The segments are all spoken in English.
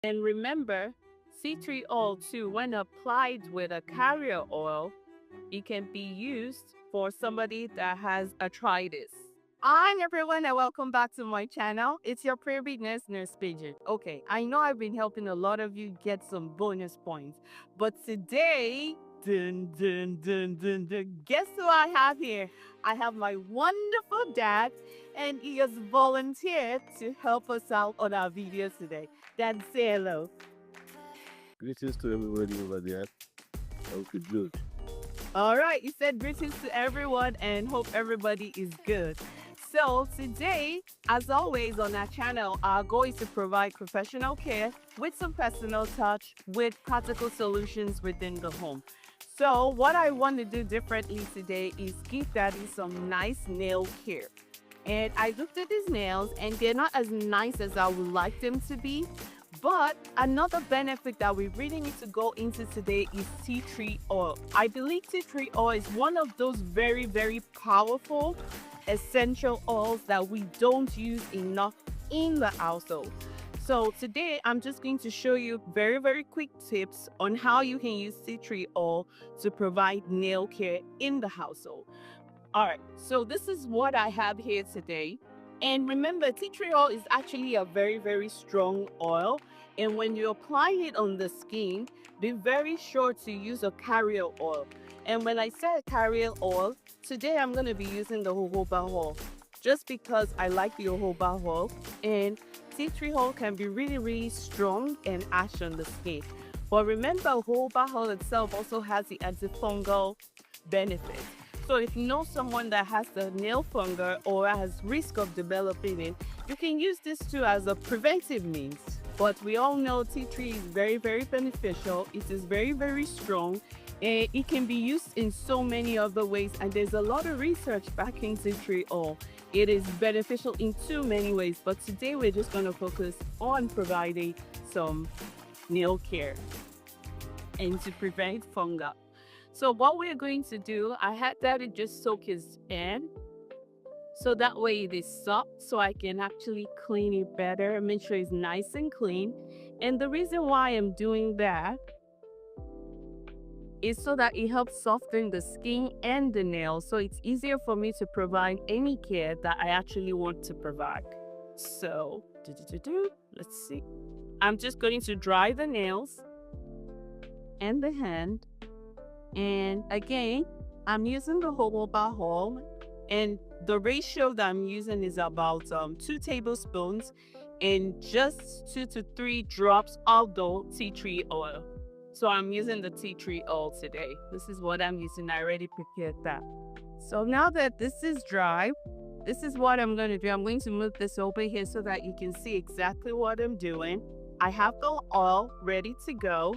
And remember, tea tree oil too, when applied with a carrier oil, it can be used for somebody that has arthritis. Hi everyone and welcome back to my channel. It's your private nurse Peju. Okay, I know I've been helping a lot of you get some bonus points, but today, guess who I have here? I have my wonderful dad, and he has volunteered to help us out on our videos today. Dad, say hello. Greetings to everybody over there. I hope you're good. All right, you said greetings to everyone and hope everybody is good. So, today, as always on our channel, our goal is to provide professional care with some personal touch with practical solutions within the home. So, what I want to do differently today is give Daddy some nice nail care. And I looked at his nails, and they're not as nice as I would like them to be. But another benefit that we really need to go into today is tea tree oil. I believe tea tree oil is one of those very, very powerful essential oils that we don't use enough in the household. So today I'm just going to show you very, very quick tips on how you can use tea tree oil to provide nail care in the household. All right, so this is what I have here today. And remember, tea tree oil is actually a very, very strong oil. And when you apply it on the skin, be very sure to use a carrier oil. And when I say carrier oil, today I'm going to be using the jojoba oil just because I like the jojoba oil. And tea tree oil can be really, really strong and ash on the skin. But remember, jojoba oil itself also has the antifungal benefits. So if you know someone that has the nail fungus or has risk of developing it, you can use this too as a preventive means. But we all know tea tree is very, very beneficial. It is very, very strong. And it can be used in so many other ways. And there's a lot of research backing tea tree oil. It is beneficial in too many ways. But today we're just going to focus on providing some nail care and to prevent fungus. So what we're going to do, I had Daddy just soak his pan so that way it is soft so I can actually clean it better and make sure it's nice and clean. And the reason why I'm doing that is so that it helps soften the skin and the nails, so it's easier for me to provide any care that I actually want to provide. So, let's see. I'm just going to dry the nails and the hand. And again, I'm using the jojoba oil, and the ratio that I'm using is about 2 tablespoons and just 2 to 3 drops of the tea tree oil. So I'm using the tea tree oil today. This is what I'm using. I already prepared that. So now that this is dry, this is what I'm going to do. I'm going to move this over here so that you can see exactly what I'm doing. I have the oil ready to go.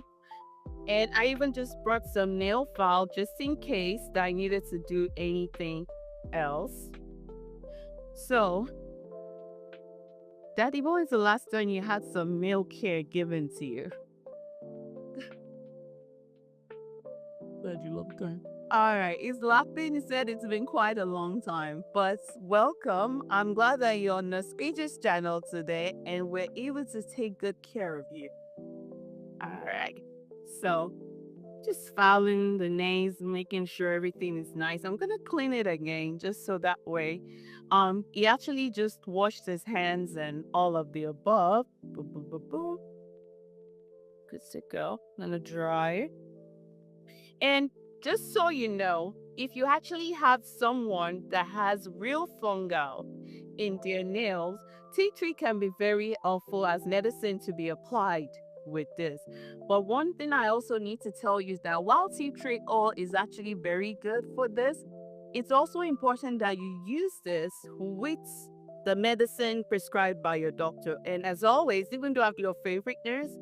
And I even just brought some nail file just in case that I needed to do anything else. So, Daddy, when was the last time you had some nail care given to you? Glad you look good. All right, he's laughing. He said it's been quite a long time, but welcome. I'm glad that you're on the Speeches channel today and we're able to take good care of you. All right, so just filing the nails, making sure everything is nice. I'm gonna clean it again just so that way. He actually just washed his hands and all of the above. Boom, boom, boom, boom. Good to go. I'm gonna dry it. And just so you know, if you actually have someone that has real fungi in their nails, tea tree can be very helpful as medicine to be applied with this. But one thing I also need to tell you is that while tea tree oil is actually very good for this, it's also important that you use this with the medicine prescribed by your doctor. And as always, even though I'm your favorite nurse,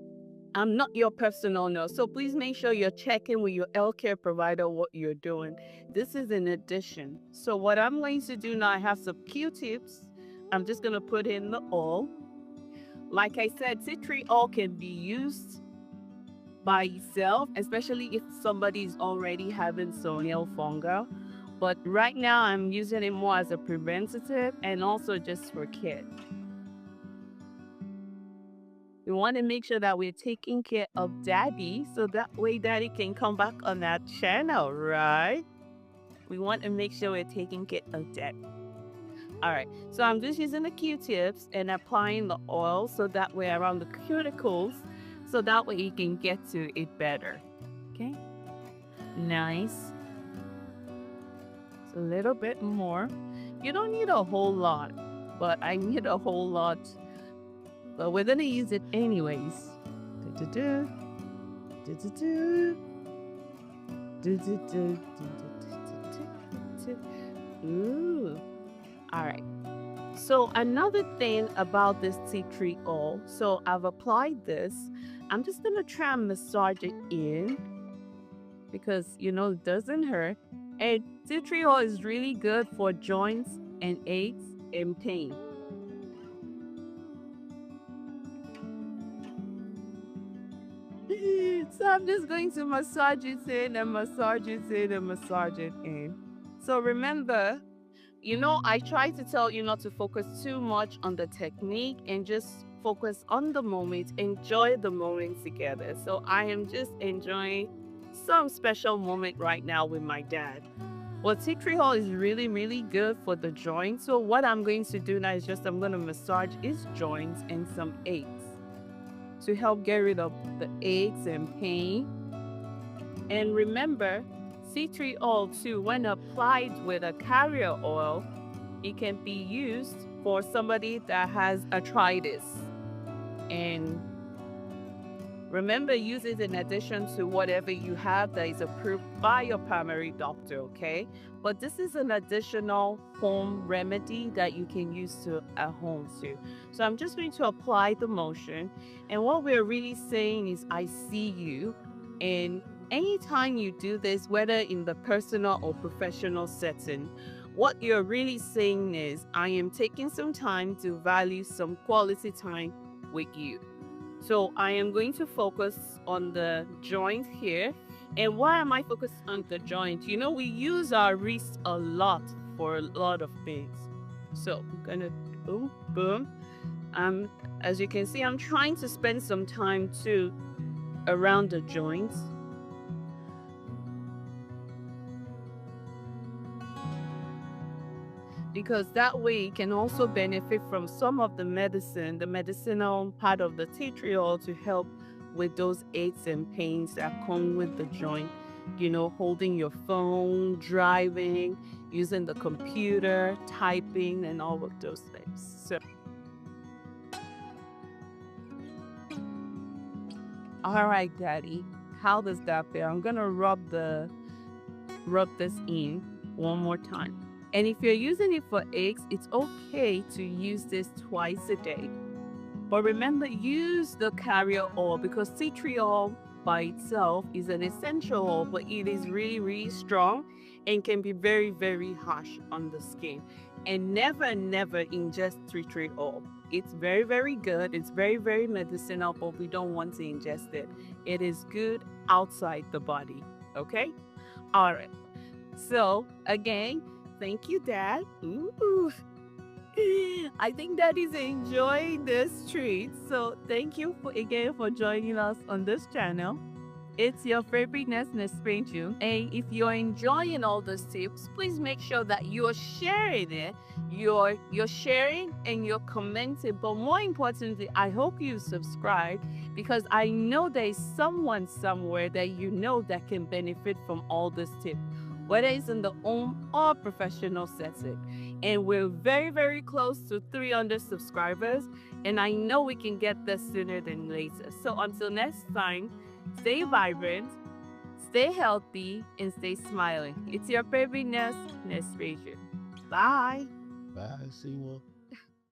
I'm not your personal nurse. So please make sure you're checking with your healthcare provider what you're doing. This is an addition. So what I'm going to do now, I have some Q-tips. I'm just going to put in the oil. Like I said, tea tree oil can be used by itself, especially if somebody is already having some nail fungi. But right now, I'm using it more as a preventative and also just for care. We want to make sure that we're taking care of daddy so that way daddy can come back on that channel, right? We want to make sure we're taking care of daddy. All right, so I'm just using the Q-tips and applying the oil so that way around the cuticles, so that way you can get to it better. Okay, nice. It's a little bit more. You don't need a whole lot, but I need a whole lot. But we're gonna use it anyways. Do-do-do. Do-do-do. Do-do-do. Do-do-do. Ooh. All right. So another thing about this tea tree oil, so I've applied this. I'm just gonna try and massage it in because it doesn't hurt. And tea tree oil is really good for joints and aches and pain. So I'm just going to massage it in and massage it in and massage it in. So remember, I try to tell you not to focus too much on the technique and just focus on the moment, enjoy the moment together. So I am just enjoying some special moment right now with my dad. Well, tea tree oil is really, really good for the joints. So what I'm going to do now is I'm going to massage his joints and some aches to help get rid of the aches and pain. And remember, tea tree oil too, when applied with a carrier oil, it can be used for somebody that has arthritis. And remember, use it in addition to whatever you have that is approved by your primary doctor, okay? But this is an additional home remedy that you can use at home too. So I'm just going to apply the motion. And what we're really saying is, I see you. And anytime you do this, whether in the personal or professional setting, what you're really saying is, I am taking some time to value some quality time with you. So I am going to focus on the joint here. And why am I focused on the joint? We use our wrist a lot for a lot of things. So I'm gonna boom, boom. As you can see, I'm trying to spend some time too around the joints. Because that way you can also benefit from some of the medicinal part of the tea tree oil to help with those aches and pains that come with the joint. Holding your phone, driving, using the computer, typing, and all of those things. So, all right, Daddy, how does that feel? I'm gonna rub this in one more time. And if you're using it for aches, it's okay to use this twice a day. But remember, use the carrier oil because tea tree oil by itself is an essential oil, but it is really, really strong and can be very, very harsh on the skin. And never ingest tea tree oil. It's very, very good. It's very, very medicinal, but we don't want to ingest it. It is good outside the body. Okay? All right. So, again, thank you, Dad. Ooh. I think Daddy's enjoying this treat. So thank you again for joining us on this channel. It's your favorite Ness Peju. And if you're enjoying all those tips, please make sure that you're sharing it. You're sharing and you're commenting. But more importantly, I hope you subscribe because I know there's someone somewhere that that can benefit from all these tips, whether it's in the home or professional setting. And we're very, very close to 300 subscribers. And I know we can get there sooner than later. So until next time, stay vibrant, stay healthy, and stay smiling. It's your favorite Ness Peju. Bye. Bye. See you.